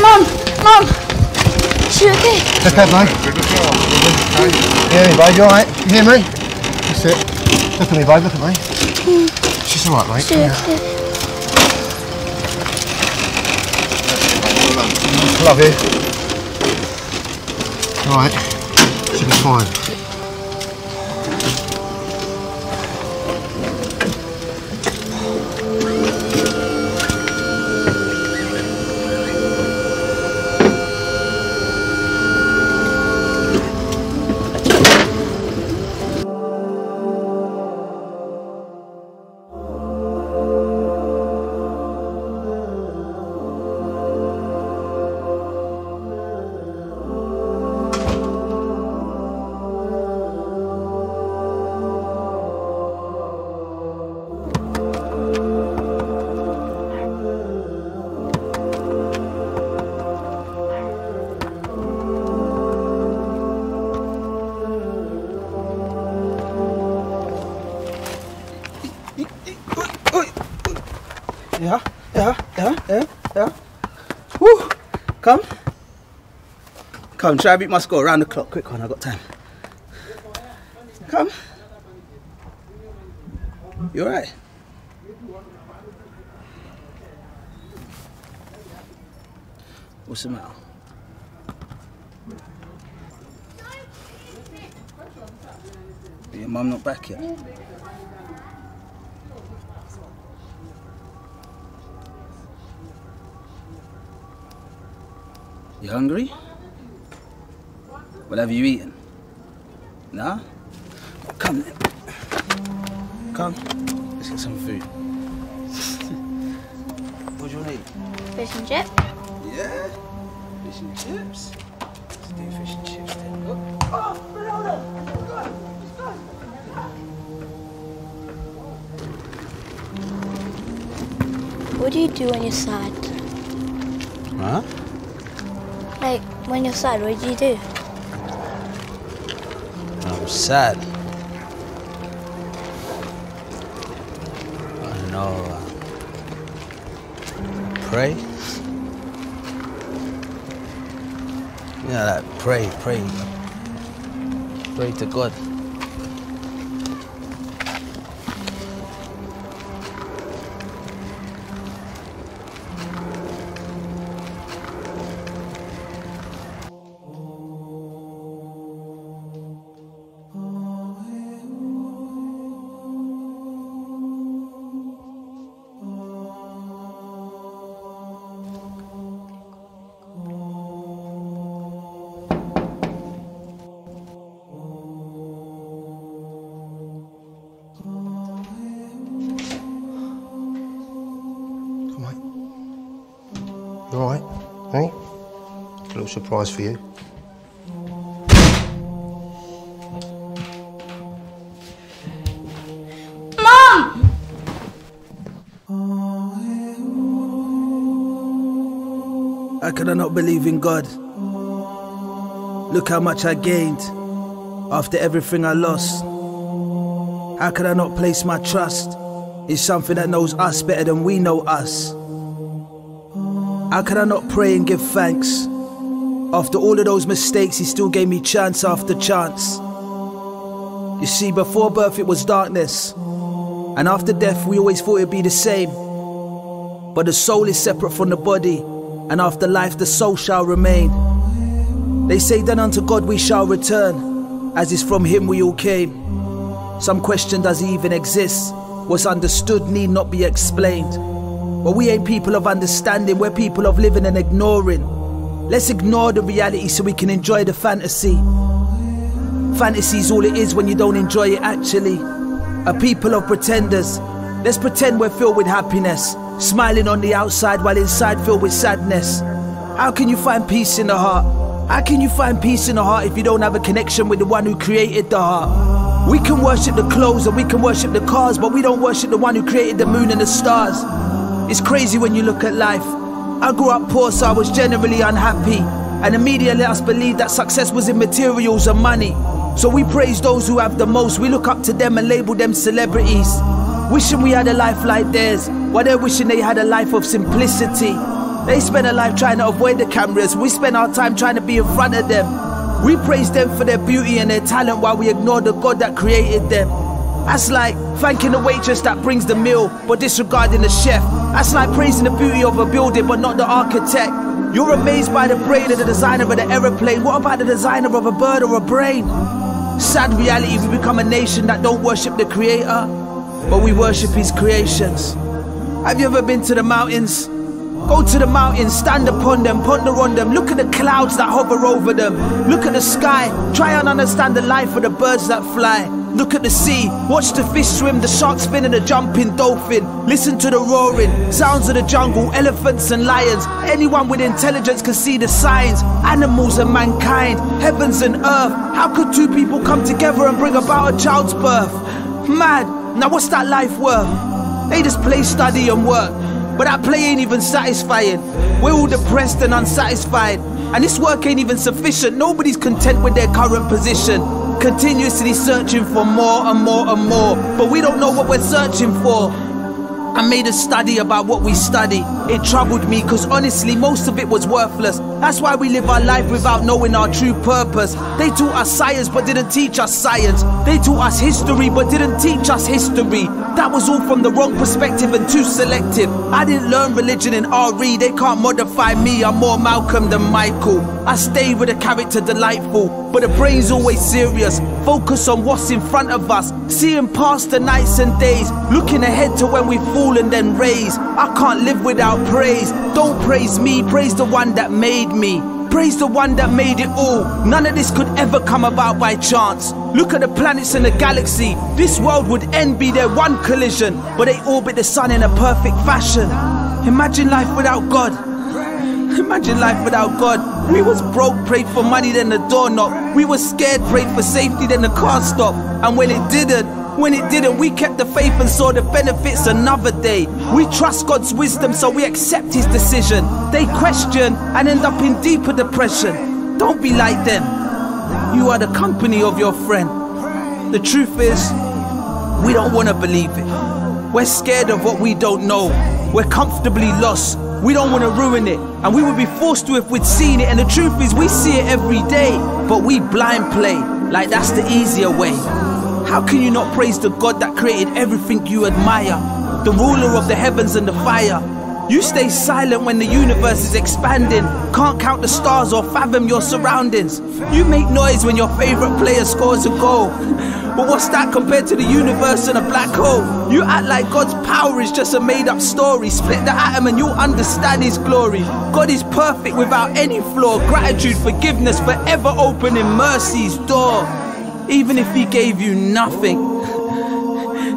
Mum! She okay? Look at me. Hear me, babe, you alright? You hear me? That's it. Look at me, babe, look at me. She's alright, mate. She okay? Love you. Alright. She'll be fine. Yeah. Woo! Come, try to beat my score around the clock. Quick one, I got time. Come. You alright? What's the matter? Your mum not back yet? You hungry? What have you eaten? Nah? Come then. Come. Let's get some food. What do you want to eat? Fish and chips? Yeah? Fish and chips? Let's do fish and chips then. Oh, Bernardo! Let's go! What do you do when you're sad? Huh? Like, when you're sad, what do you do? I'm sad. I don't know. Pray? Yeah, like pray. Pray to God. You alright? Hey? A little surprise for you. Mom! How could I not believe in God? Look how much I gained after everything I lost. How could I not place my trust in something that knows us better than we know us? How could I not pray and give thanks? After all of those mistakes, he still gave me chance after chance. You see, before birth it was darkness, and after death we always thought it'd be the same. But the soul is separate from the body, and after life the soul shall remain. They say then unto God we shall return, as is from him we all came. Some question, does he even exist? What's understood need not be explained. But we ain't people of understanding, we're people of living and ignoring. Let's ignore the reality so we can enjoy the fantasy. Fantasy's all it is when you don't enjoy it actually. A people of pretenders. Let's pretend we're filled with happiness, smiling on the outside while inside filled with sadness. How can you find peace in the heart? How can you find peace in the heart if you don't have a connection with the one who created the heart? We can worship the clothes and we can worship the cars, but we don't worship the one who created the moon and the stars. It's crazy when you look at life. I grew up poor, so I was generally unhappy, and the media let us believe that success was in materials and money. So we praise those who have the most, we look up to them and label them celebrities. wishing we had a life like theirs, while they're wishing they had a life of simplicity. They spend a life trying to avoid the cameras, we spend our time trying to be in front of them. We praise them for their beauty and their talent while we ignore the God that created them. That's like thanking the waitress that brings the meal but disregarding the chef. That's like praising the beauty of a building but not the architect. You're amazed by the brain of the designer of the aeroplane. What about the designer of a bird or a brain? Sad reality, we become a nation that don't worship the creator, but we worship his creations. Have you ever been to the mountains? Go to the mountains, stand upon them, ponder on them. Look at the clouds that hover over them. Look at the sky, try and understand the life of the birds that fly. Look at the sea, watch the fish swim, the sharks spin and the jumping dolphin. Listen to the roaring, sounds of the jungle, elephants and lions. Anyone with intelligence can see the signs. Animals and mankind, heavens and earth. How could two people come together and bring about a child's birth? Mad, now what's that life worth? They just play, study and work, but that play ain't even satisfying. We're all depressed and unsatisfied, and this work ain't even sufficient. Nobody's content with their current position, continuously searching for more and more and more, but we don't know what we're searching for. I made a study about what we study. It troubled me because honestly most of it was worthless. That's why we live our life without knowing our true purpose. They taught us science but didn't teach us science. They taught us history but didn't teach us history. That was all from the wrong perspective and too selective. I didn't learn religion in RE. They can't modify me, I'm more Malcolm than Michael. I stay with a character delightful, but the brain's always serious. Focus on what's in front of us, seeing past the nights and days, looking ahead to when we fall and then raise. I can't live without praise. Don't praise me, praise the one that made me. Praise the one that made it all. None of this could ever come about by chance. Look at the planets in the galaxy. This world would end, be their one collision, but they orbit the sun in a perfect fashion. Imagine life without God. Imagine life without God. We was broke, prayed for money, then the door knocked. We was scared, prayed for safety, then the car stopped. And when it didn't, we kept the faith and saw the benefits another day. We trust God's wisdom, so we accept his decision. They question and end up in deeper depression. Don't be like them. You are the company of your friend. The truth is, we don't want to believe it. We're scared of what we don't know. We're comfortably lost. We don't want to ruin it, and we would be forced to if we'd seen it. And the truth is, we see it every day, but we blind play like that's the easier way. How can you not praise the God that created everything you admire, the ruler of the heavens and the fire? You stay silent when the universe is expanding, can't count the stars or fathom your surroundings. You make noise when your favorite player scores a goal, but what's that compared to the universe and a black hole? You act like God's power is just a made-up story. Split the atom and you'll understand his glory. God is perfect without any flaw. Gratitude, forgiveness, forever opening mercy's door. Even if he gave you nothing,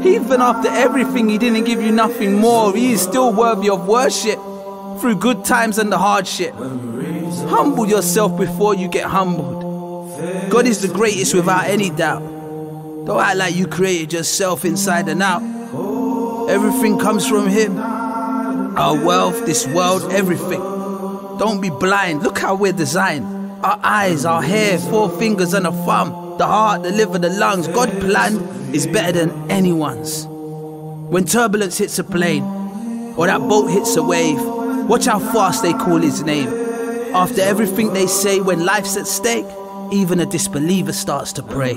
even after everything he didn't give you nothing more, he is still worthy of worship through good times and the hardship. Humble yourself before you get humbled. God is the greatest without any doubt. Don't act like you created yourself inside and out. Everything comes from him. Our wealth, this world, everything. Don't be blind. Look how we're designed. Our eyes, our hair, 4 fingers and a thumb. The heart, the liver, the lungs. God planned is better than anyone's. When turbulence hits a plane, or that boat hits a wave, watch how fast they call his name. After everything they say, when life's at stake, even a disbeliever starts to pray.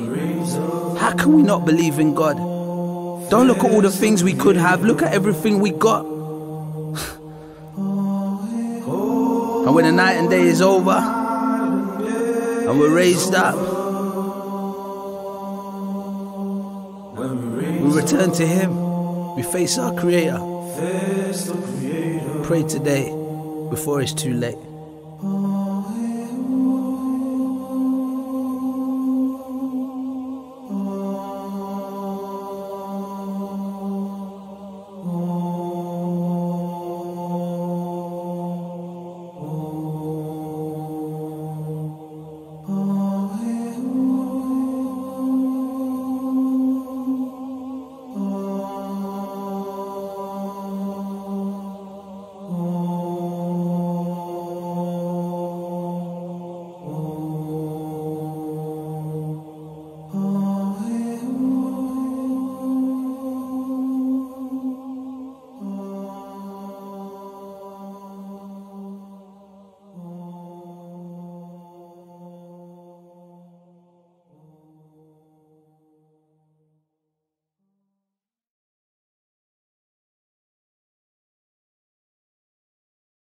How can we not believe in God? Don't look at all the things we could have, look at everything we got. And when the night and day is over, and we're raised up, we return to him, we face our Creator. Pray today before it's too late.